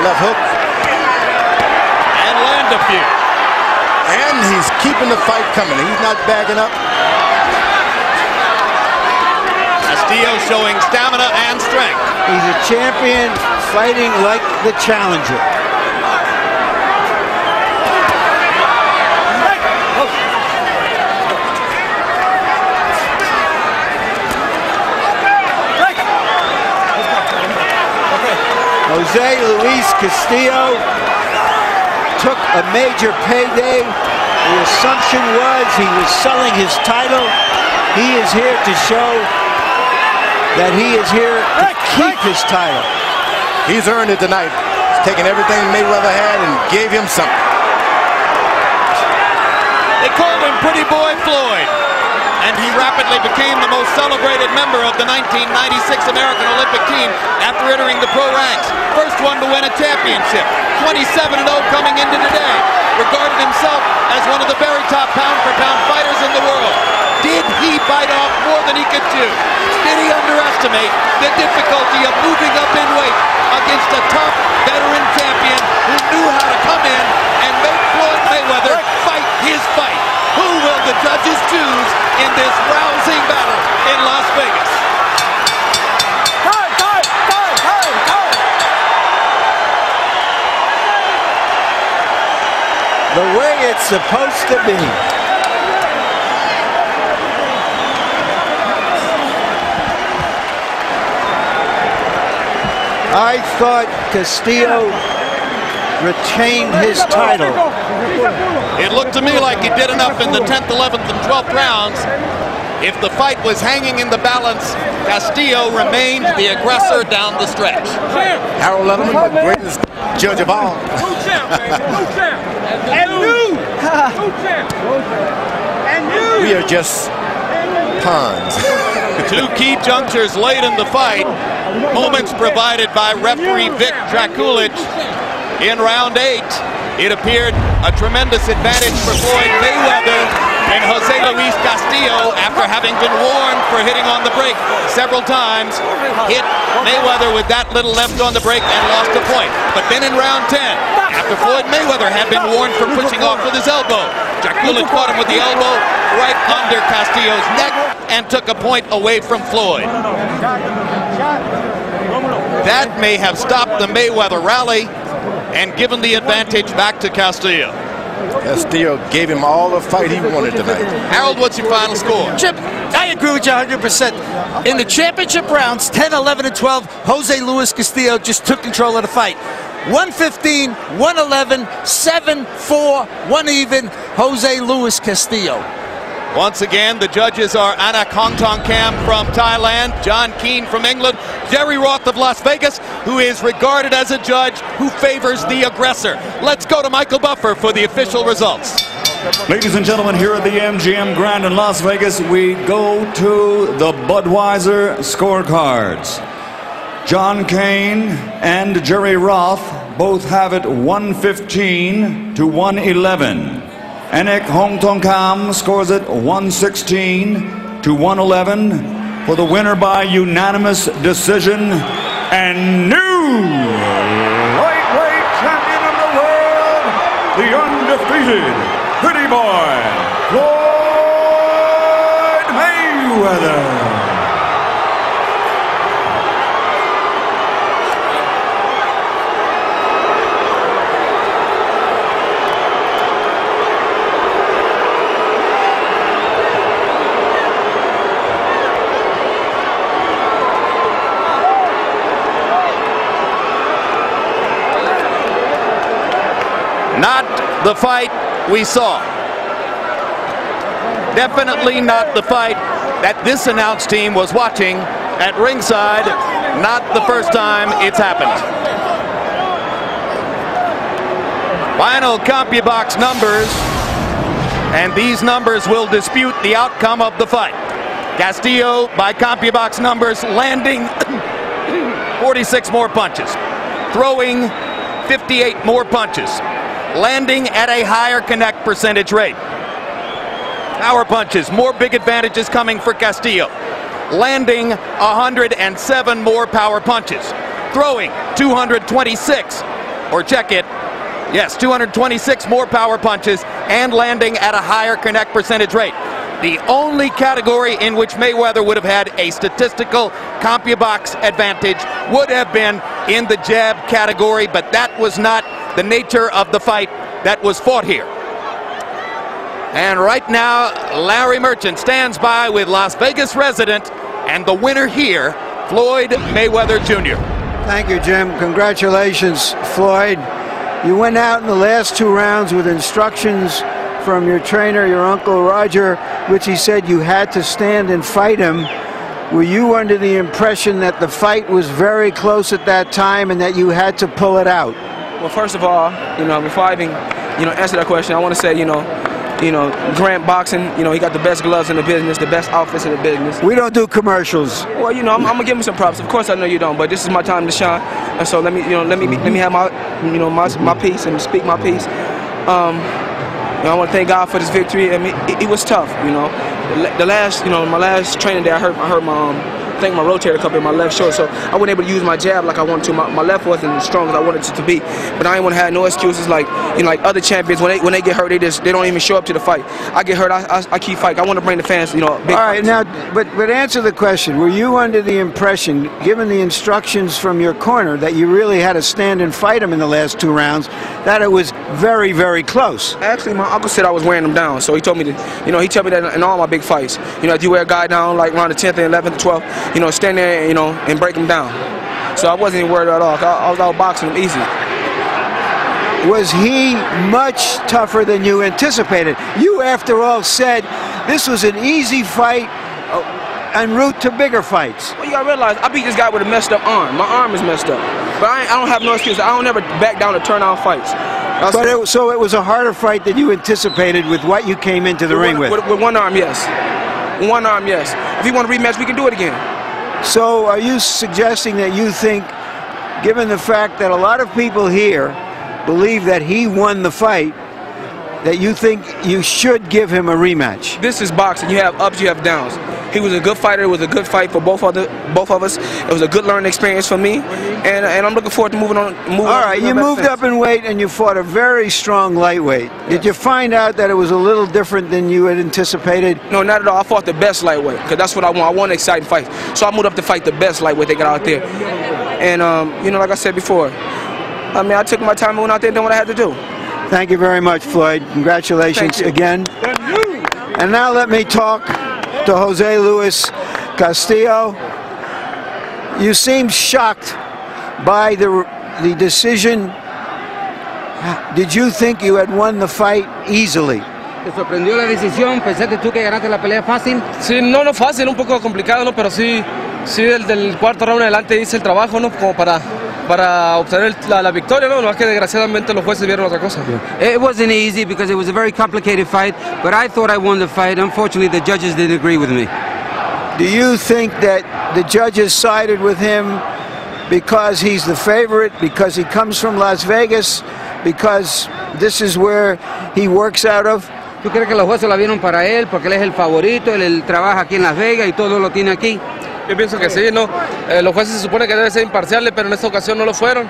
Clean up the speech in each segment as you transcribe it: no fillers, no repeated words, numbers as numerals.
left hook. And land a few. And he's keeping the fight coming. He's not backing up. Castillo showing stamina and strength. He's a champion fighting like the challenger. Jose Luis Castillo took a major payday. The assumption was he was selling his title. He is here to show that he is here to keep his title. He's earned it tonight. He's taken everything Mayweather had and gave him something. They called him Pretty Boy Floyd, and he rapidly became the most celebrated member of the 1996 American Olympic team after entering the pro ranks. First one to win a championship, 27-0 coming into today. Regarded himself as one of the very top pound-for-pound fighters in the world. Did he bite off more than he could chew? Did he underestimate the difficulty of moving up in weight against a tough veteran champion who knew how to come in and make Floyd Mayweather fight his fight? Who will the judges choose in this rousing battle in Las Vegas? The way it's supposed to be. I thought Castillo retained his title. It looked to me like he did enough in the 10th, 11th, and 12th rounds. If the fight was hanging in the balance, Castillo remained the aggressor down the stretch. Harold Letterman, the greatest judge of all. We are just pawns. Two key junctures late in the fight. Moments provided by referee Vic Drakulich in round 8. It appeared a tremendous advantage for Floyd Mayweather and Jose Luis Castillo after having been warned for hitting on the brake several times. Hit Mayweather with that little left on the brake and lost a point. But then in round 10, after Floyd Mayweather had been warned for pushing off with his elbow, Drakulich caught him with the elbow right under Castillo's neck and took a point away from Floyd. That may have stopped the Mayweather rally and given the advantage back to Castillo. Castillo gave him all the fight he wanted tonight. Harold, what's your final score? Chip, I agree with you 100%. In the championship rounds, 10, 11, and 12, Jose Luis Castillo just took control of the fight. 115, 111, 7-4, 1 even, Jose Luis Castillo. Once again, the judges are Anna Kongtongkam from Thailand, John Keane from England, Jerry Roth of Las Vegas, who is regarded as a judge who favors the aggressor. Let's go to Michael Buffer for the official results. Ladies and gentlemen, here at the MGM Grand in Las Vegas, we go to the Budweiser scorecards. John Keane and Jerry Roth both have it 115 to 111. Anik Hongtongkam scores it 116 to 111 for the winner by unanimous decision and new lightweight champion of the world, the undefeated Pretty Boy, Floyd Mayweather. Not the fight we saw. Definitely not the fight that this announce team was watching at ringside. Not the first time it's happened. Final CompuBox numbers, and these numbers will dispute the outcome of the fight. Castillo, by CompuBox numbers, landing 46 more punches, throwing 58 more punches, landing at a higher connect percentage rate. Power punches, more big advantages coming for Castillo. Landing 107 more power punches. Throwing 226. or check it. Yes, 226 more power punches and landing at a higher connect percentage rate. The only category in which Mayweather would have had a statistical CompuBox advantage would have been in the jab category, but that was not the nature of the fight that was fought here. And right now, Larry Merchant stands by with Las Vegas resident and the winner here, Floyd Mayweather Jr. Thank you, Jim. Congratulations, Floyd. You went out in the last 2 rounds with instructions from your trainer, your uncle Roger, which he said you had to stand and fight him. Were you under the impression that the fight was very close at that time and that you had to pull it out? Well, first of all, before I even, answer that question, I want to say, Grant Boxing, he got the best gloves in the business, the best outfits in the business. We don't do commercials. Well, I'm gonna give him some props. Of course, I know you don't, but this is my time to shine, and so let me have my, my piece and speak my piece. I want to thank God for this victory. I mean, it was tough, The last, my last training day, I hurt my rotator cuff in my left shoulder, so I wasn't able to use my jab like I wanted to. My left wasn't as strong as I wanted it to be, but I ain't want to have no excuses like like other champions. When they get hurt, they don't even show up to the fight. I get hurt, I keep fighting. I want to bring the fans, big All right, fights. now, but answer the question. Were you under the impression, given the instructions from your corner, that you really had to stand and fight him in the last 2 rounds, that it was very, very close? Actually, my uncle said I was wearing them down, so he told me to, he told me that in all my big fights, if you wear a guy down like around the 10th and 11th, 12th, stand there, and break him down. So I wasn't even worried at all. I was out boxing him easy. Was he much tougher than you anticipated? You, after all, said this was an easy fight en route to bigger fights. Well, you gotta realize, I beat this guy with a messed up arm. My arm is messed up. But I don't have no excuse. I don't ever back down to turn out fights. So it was a harder fight than you anticipated with what you came into the ring with? With one arm, yes. One arm, yes. If you want to rematch, we can do it again. So are you suggesting that you think, given the fact that a lot of people here believe that he won the fight, that you think you should give him a rematch? This is boxing. You have ups, you have downs. He was a good fighter. It was a good fight for both of us. It was a good learning experience for me, and I'm looking forward to moving on. All right, you moved up in weight and you fought a very strong lightweight. Yeah. Did you find out that it was a little different than you had anticipated? No, not at all. I fought the best lightweight because that's what I want. I want an exciting fight, so I moved up to fight the best lightweight they got out there. And like I said before, I took my time and went out there and did what I had to do. Thank you very much, Floyd. Congratulations again. And now let me talk to Jose Luis Castillo. You seemed shocked by the decision. Did you think you had won the fight easily? ¿Te sorprendió la decisión? ¿Pensaste tú que ganaste la pelea fácil? Sí, no fácil, un poco complicado, ¿no? Pero sí desde el cuarto round en adelante hice el trabajo, ¿no? Como para obtener la victoria, ¿no? No es que desgraciadamente los jueces vieron otra cosa. It wasn't easy because it was a very complicated fight, but I thought I won the fight. Unfortunately, the judges didn't agree with me. Do you think that the judges sided with him because he's the favorite, because he comes from Las Vegas, because this is where he works out of? ¿Tú crees que los jueces la vieron para él porque él es el favorito, él trabaja aquí en Las Vegas y todo lo tiene aquí? Yo pienso que sí, ¿no? Los jueces se supone que deben ser imparciales, pero en esta ocasión no lo fueron.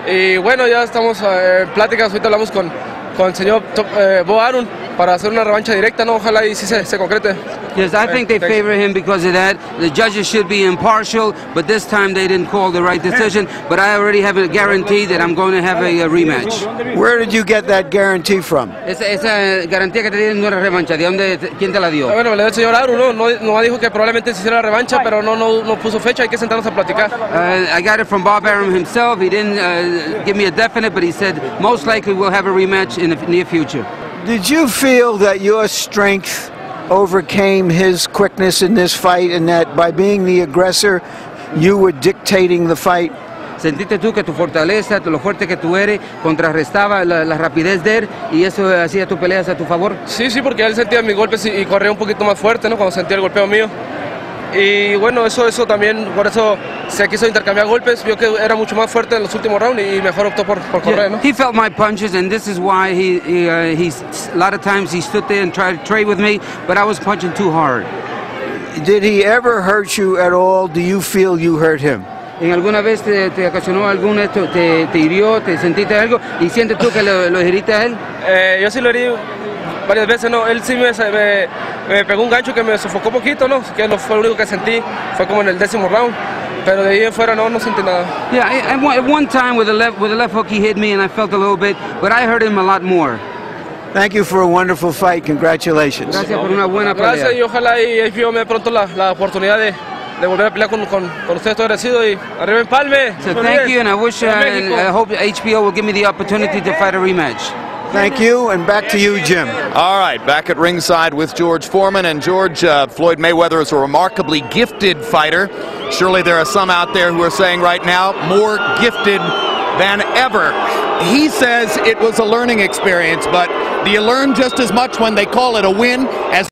Y bueno, ya estamos en pláticas, ahorita hablamos con el señor Bo Arum para hacer una revancha directa, ¿no? Ojalá y sí se concrete. Yes, I think they favor him because of that. The judges should be impartial, but this time they didn't call the right decision. But I already have a guarantee that I'm going to have a rematch. Where did you get that guarantee from? Esa garantía que te dieron no era revancha. ¿De dónde? ¿Quién te la dio? Bueno, me la dio el señor Arum, no dijo que probablemente se hiciera la revancha, pero no puso fecha. Hay que sentarnos a platicar. I got it from Bob Arum himself. He didn't give me a definite, but he said most likely we'll have a rematch in the near future. Did you feel that your strength overcame his quickness in this fight, and that by being the aggressor, you were dictating the fight? ¿Sentiste tú que tu fortaleza, lo fuerte que tú eres, contrarrestaba la rapidez de él y eso hacía tus peleas a tu favor? Sí, porque él sentía mis golpes y corría un poquito más fuerte, ¿no? Cuando sentía el golpeo mío. Y bueno, eso también, por eso se quiso intercambiar golpes, vio que era mucho más fuerte en los últimos rounds y mejor optó por correr, ¿no? He felt my punches, and this is why he's a lot of times he stood there and tried to trade with me, but I was punching too hard. Did he ever hurt you at all? Do you feel you hurt him? ¿En alguna vez te ocasionó algún esto, te hirió, te sentiste algo y sientes tú que lo heriste a él? Yo sí lo herí varias veces, ¿no? Él sí me pegó un gancho que me sofocó un poquito, ¿no? Que fue lo único que sentí, fue como en el 10º round. Pero de ahí en fuera no sentí nada. Yeah, at one time with the left hook he hit me and I felt a little bit, but I hurt him a lot more. Thank you for a wonderful fight. Congratulations. Gracias por una buena pelea. Gracias y ojalá y HBO me dé pronto la oportunidad de volver a pelear con ustedes. Estoy agradecido y arriba Empalme. So thank you, and I wish and I hope HBO will give me the opportunity to fight a rematch. Thank you, and back to you, Jim. All right, back at ringside with George Foreman. And George, Floyd Mayweather is a remarkably gifted fighter. Surely there are some out there who are saying right now, more gifted than ever. He says it was a learning experience, but do you learn just as much when they call it a win as